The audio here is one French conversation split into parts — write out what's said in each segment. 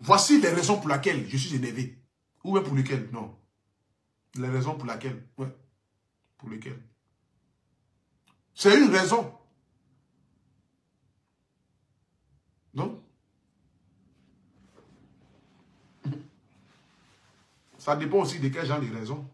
Voici les raisons pour lesquelles je suis énervé. Ou même pour lesquelles, non. Les raisons pour lesquelles, ouais. Pour lesquelles. C'est une raison. Non? Ça dépend aussi de quel genre de raison.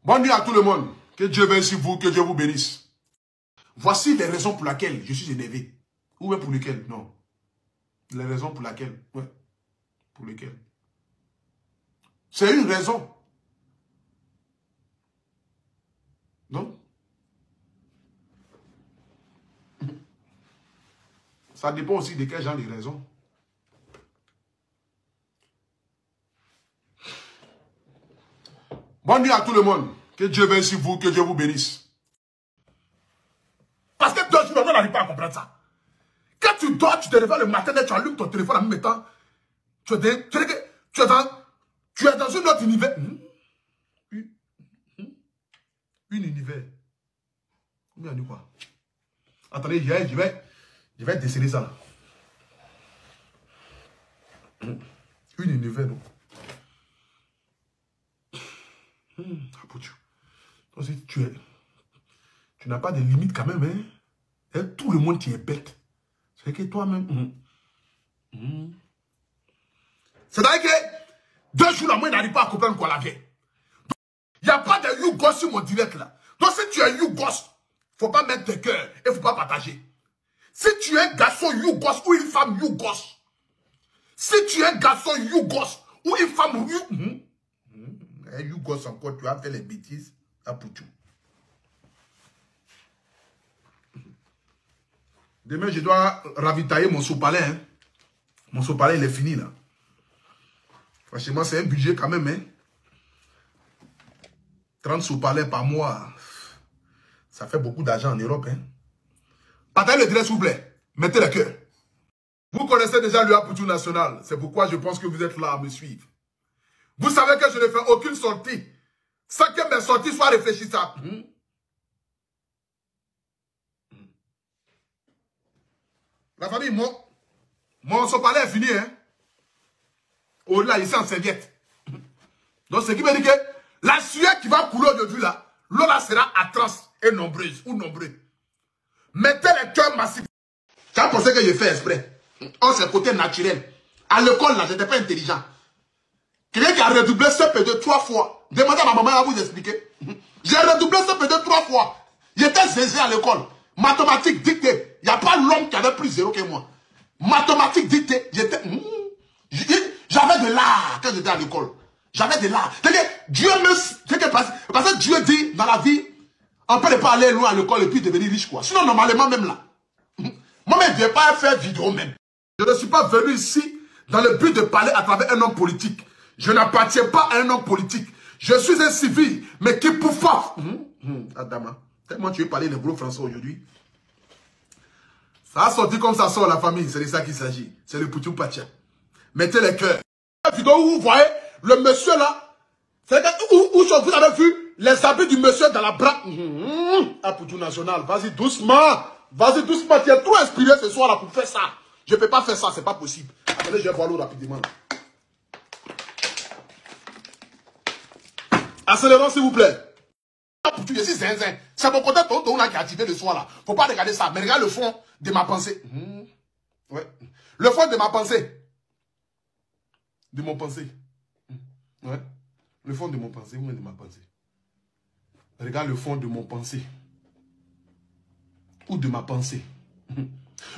Bonne nuit à tout le monde. Que Dieu bénisse vous, que Dieu vous bénisse. Voici les raisons pour lesquelles je suis énervé. Ou même pour lesquelles, non. Les raisons pour lesquelles, ouais. Pour lesquelles. C'est une raison. Non? Ça dépend aussi de quel genre de raison. Bonne nuit à tout le monde. Que Dieu bénisse vous, que Dieu vous bénisse. Parce que toi, tu n'arrives pas à comprendre ça. Quand tu dors, tu te réveilles le matin et tu allumes ton téléphone en même temps. Tu es dans un autre univers. Un univers. Combien de quoi? Attendez, je vais déceler ça là. Un univers, non? Donc, si tu n'as pas de limite quand même, hein? Et tout le monde qui est bête. C'est que toi-même. C'est-à-dire que 2 jours, la moyenne n'arrive pas à comprendre quoi la vieille. Il n'y a pas de YouGos sur mon direct là. Donc si tu es YouGos, il ne faut pas mettre tes cœurs et il ne faut pas partager. Si tu es un garçon YouGos ou une femme YouGos, si tu es un garçon YouGos ou une femme YouGos encore, tu as fait les bêtises à Poutou. Demain, je dois ravitailler mon sopalin. Hein. Mon sopalin, il est fini là. Franchement, c'est un budget quand même. Hein. 30 sopalins par mois. Ça fait beaucoup d'argent en Europe. Hein. Partagez le direct, s'il vous plaît. Mettez le cœur. Vous connaissez déjà l'UA Poutou National. C'est pourquoi je pense que vous êtes là à me suivre. Vous savez que je ne fais aucune sortie sans que mes sorties soient réfléchissables. La famille, mon sopalin est fini. Hein? Oh là, ici en serviette. Donc, ce qui veut dire que la sueur qui va couler aujourd'hui là, l'eau là sera atroce et nombreuse ou nombreux. Mettez les cœurs massifs. Tu as pensé que j'ai fait exprès. Oh, c'est le côté naturel. À l'école là, je n'étais pas intelligent. Quelqu'un qui a redoublé CP2 3 fois. Demandez à ma maman à vous expliquer. J'ai redoublé CP2 3 fois. J'étais zézé à l'école. Mathématiques dictée. Il n'y a pas l'homme qui avait plus 0 que moi. Mathématiques dictée. J'étais. J'avais de l'art quand j'étais à l'école. J'avais de l'art. Dieu me. Parce que Dieu dit dans la vie, on peut ne pas aller loin à l'école et puis devenir riche quoi. Sinon, normalement, même là. Moi-même, je ne vais pas faire vidéo même. Je ne suis pas venu ici dans le but de parler à travers un homme politique. Je n'appartiens pas à un homme politique. Je suis un civil, mais qui pour fort. Adama, tellement tu veux parler le gros français aujourd'hui. Ça a sorti comme ça sort la famille, c'est de ça qu'il s'agit. C'est le Poutou Pacha. Mettez les cœurs. La vidéo où vous voyez le monsieur là, c'est où vous avez vu les habits du monsieur dans la braque. À Poutou National, vas-y doucement. Vas-y doucement, tu es trop inspiré ce soir là pour faire ça. Je ne peux pas faire ça, c'est pas possible. Attendez, je vais boire l'eau rapidement. Accélérons s'il vous plaît. Je suis zinzin. C'est mon côté tonton là qui a activé le soir là. Faut pas regarder ça, mais regarde le fond de ma pensée. Ouais. Le fond de ma pensée. De mon pensée. Ouais. Le fond de mon pensée ou de ma pensée. Regarde le fond de mon pensée. Ou de ma pensée.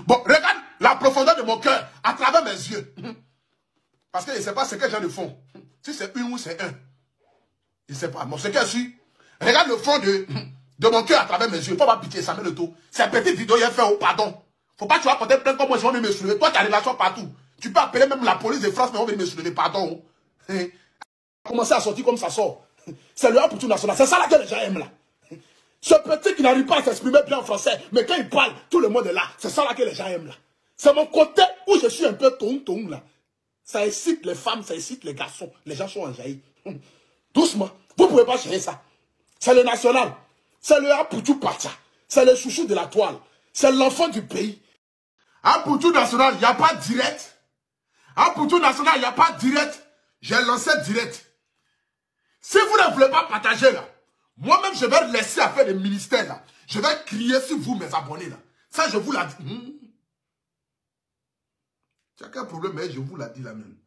Bon, regarde la profondeur de mon cœur à travers mes yeux. Parce que je ne sais pas ce que j'ai le fond. Si c'est une ou c'est un. Je ne sais pas. Bon, ce que je suis. Regarde le fond de mon cœur à travers mes yeux. Il ne faut pas pitié, ça met le tout. C'est une petite vidéo, il a fait au pardon. Faut pas que tu vas porter plainte comme moi, je vais me soulever. Toi, tu as des relations partout. Tu peux appeler même la police de France, mais on va me soulever, pardon. Commencer à sortir comme ça sort. C'est le A pour tout national. C'est ça là que les gens aiment là. Ce petit qui n'arrive pas à s'exprimer bien en français, mais quand il parle, tout le monde est là. C'est ça là que les gens aiment là. C'est mon côté où je suis un peu ton là. Ça excite les femmes, ça excite les garçons. Les gens sont enjahis. Doucement. Vous ne pouvez pas gérer ça. C'est le national. C'est le A pour tout partir. C'est le chouchou de la toile. C'est l'enfant du pays. À Poutou National, il n'y a pas direct. À Poutou National, il n'y a pas direct. J'ai lancé direct. Si vous ne voulez pas partager là, moi-même, je vais laisser à faire des ministères là. Je vais crier sur vous, mes abonnés là. Ça, je vous l'ai dit. Tu as quel problème, mais je vous l'ai dit là même.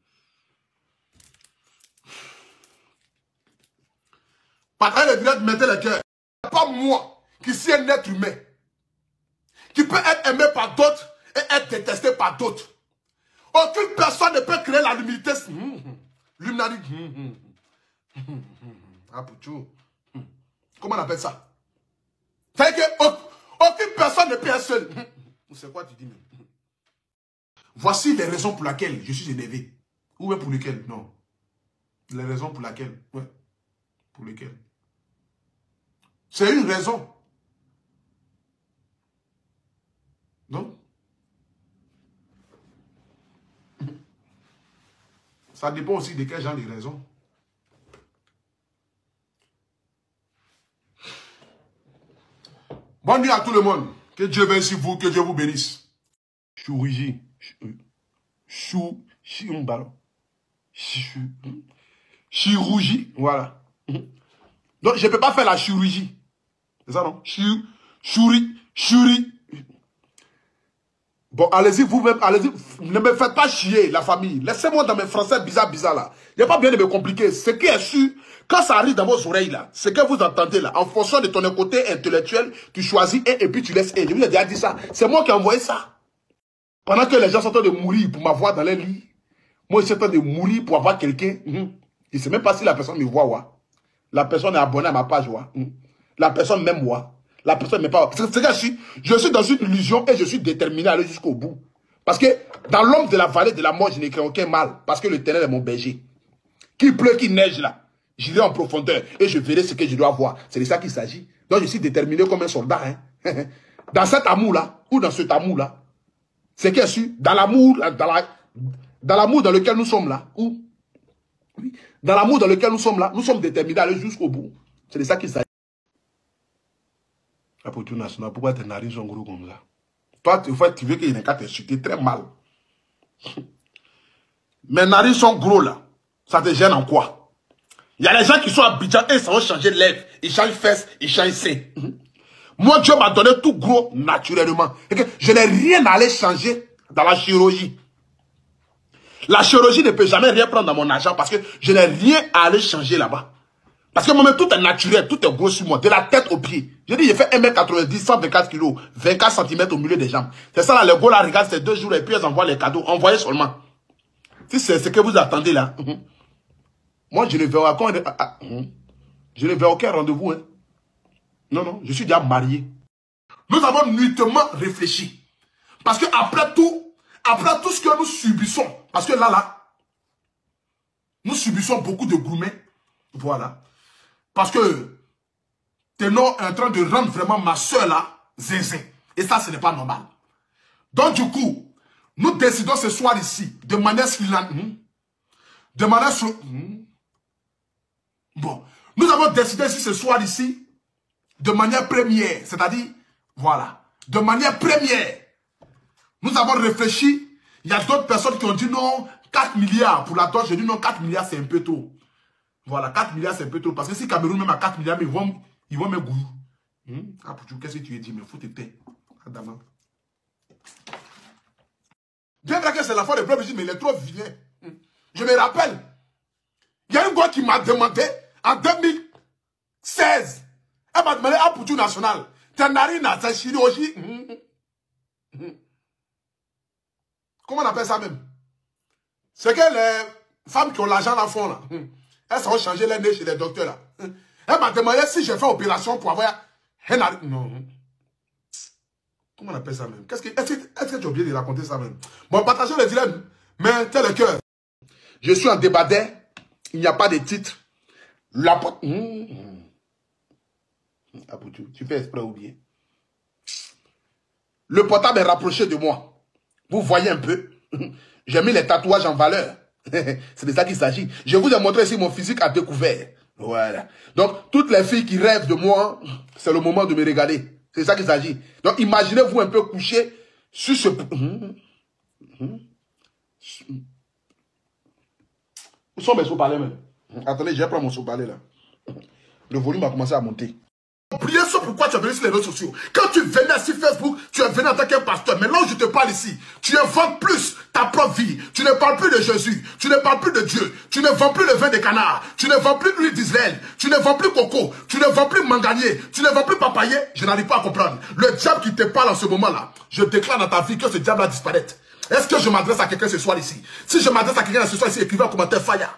Partagez le direct, mettez le cœur. Pas moi, qui suis un être humain, qui peut être aimé par d'autres et être détesté par d'autres. Aucune personne ne peut créer la l'humilité. L'humanité. Ah, Poutou. Comment on appelle ça? C'est-à-dire qu'aucune personne ne peut être seule. C'est quoi tu dis même? Voici les raisons pour lesquelles je suis énervé. Ou même pour lesquelles? Non. Les raisons pour lesquelles? Ouais. Pour lesquelles? C'est une raison. Non? Ça dépend aussi de quel genre de raison. Bonne nuit à tout le monde. Que Dieu bénisse vous, que Dieu vous bénisse. Chirurgie. Chirurgie. Voilà. Donc, je ne peux pas faire la chirurgie. C'est ça, non? Chirurgie. Bon, allez-y vous-même, allez-y. Ne me faites pas chier, la famille. Laissez-moi dans mes français bizarres là. Il n'y a pas bien de me compliquer. Ce qui est sûr, quand ça arrive dans vos oreilles là, ce que vous entendez là, en fonction de ton côté intellectuel, tu choisis et puis tu laisses un. Je vous ai déjà dit ça. C'est moi qui ai envoyé ça. Pendant que les gens sont en train de mourir pour m'avoir dans les lits, moi je suis en train de mourir pour avoir quelqu'un. Je ne sais même pas si la personne me voit. Ouais. La personne est abonnée à ma page. Ouais. La personne m'aime. Ouais. La personne n'est pas... C'est que je suis dans une illusion et je suis déterminé à aller jusqu'au bout. Parce que dans l'ombre de la vallée de la mort, je n'ai craint aucun mal. Parce que l'Éternel est mon berger. Qu'il pleut, qu'il neige là, j'irai en profondeur et je verrai ce que je dois voir. C'est de ça qu'il s'agit. Donc je suis déterminé comme un soldat. Hein. Dans cet amour-là, ou dans cet amour-là, c'est que sûr, dans l'amour dans lequel nous sommes là, ou dans l'amour dans lequel nous sommes là, nous sommes déterminés à aller jusqu'au bout. C'est de ça qu'il s'agit. La Poutou National, pourquoi tes narines sont gros comme ça? Toi, tu veux qu'il y ait qu'à t'insulter très mal. Mes narines sont gros là. Ça te gêne en quoi? Il y a des gens qui sont à Abidjan et ça va changer de lèvres. Ils changent fesses, ils changent seins. Moi, Dieu m'a donné tout gros naturellement. Et que je n'ai rien à aller changer dans la chirurgie. La chirurgie ne peut jamais rien prendre dans mon argent parce que je n'ai rien à aller changer là-bas. Parce que moi-même, tout est naturel, tout est gros sur moi, de la tête aux pieds. Je dis, j'ai fait 1m90, 124 kg, 24 cm au milieu des jambes. C'est ça là, les gars là regardent ces 2 jours et puis ils envoient les cadeaux. Envoyez seulement. Si c'est ce que vous attendez là, moi je ne vais aucun rendez-vous. Hein. Non, je suis déjà marié. Nous avons nuitement réfléchi. Parce que après tout ce que nous subissons, parce que là, nous subissons beaucoup de gourmets. Voilà. Parce que Ténor est en train de rendre vraiment ma soeur là, zinzin. Et ça, ce n'est pas normal. Donc du coup, nous décidons ce soir ici, de manière silencieuse. De manière... Bon, nous avons décidé ici ce soir ici, de manière première. C'est-à-dire, voilà, de manière première. Nous avons réfléchi. Il y a d'autres personnes qui ont dit non, 4 milliards pour la dose. J'ai dit non, 4 milliards c'est un peu trop. Voilà, 4 milliards c'est un peu trop. Parce que si Cameroun même à 4 milliards, ils vont me gouiller. Ah, pour qu'est-ce que tu as dit? Mais il faut te taire. Adama. Bien vrai que c'est la fois des preuves, je dis, mais il est trop vilain. Je me rappelle. Il y a une gars qui m'a demandé en 2016. Elle m'a demandé à Poutou National. Tes narines à ta chirurgie. Comment on appelle ça même? C'est que les femmes qui ont l'argent dans le fond là. Elles sont changées les nez chez les docteurs là. Elle m'a demandé si j'ai fait opération pour avoir un narine. Non. Comment on appelle ça même? Est-ce que tu as oublié de raconter ça même? Bon, partagez le dilemme. Mais tel le cœur. Je suis en débardeur. Il n'y a pas de titre. La porte. Tu fais exprès ou bien? Le portable est rapproché de moi. Vous voyez un peu. J'ai mis les tatouages en valeur. C'est de ça qu'il s'agit. Je vous ai montré ici mon physique à découvert. Voilà. Donc, toutes les filles qui rêvent de moi, c'est le moment de me regarder. C'est ça qu'il s'agit. Donc, imaginez-vous un peu coucher sur ce... Où sont mes sous-parlers même? Attendez, je vais prendre mon sous-parler là. Le volume a commencé à monter. Oubliez ça, pourquoi tu es venu sur les réseaux sociaux. Quand tu venais sur Facebook, tu es venu en tant qu'un pasteur. Mais là où je te parle ici, tu inventes plus ta propre vie. Tu ne parles plus de Jésus. Tu ne parles plus de Dieu. Tu ne vends plus le vin des canards. Tu ne vends plus l'huile d'Israël. Tu ne vends plus coco. Tu ne vends plus manganier. Tu ne vends plus papayer. Je n'arrive pas à comprendre. Le diable qui te parle en ce moment-là, je déclare dans ta vie que ce diable va disparaître. Est-ce que je m'adresse à quelqu'un ce soir ici? Si je m'adresse à quelqu'un ce soir ici, écrivez en commentaire Fire.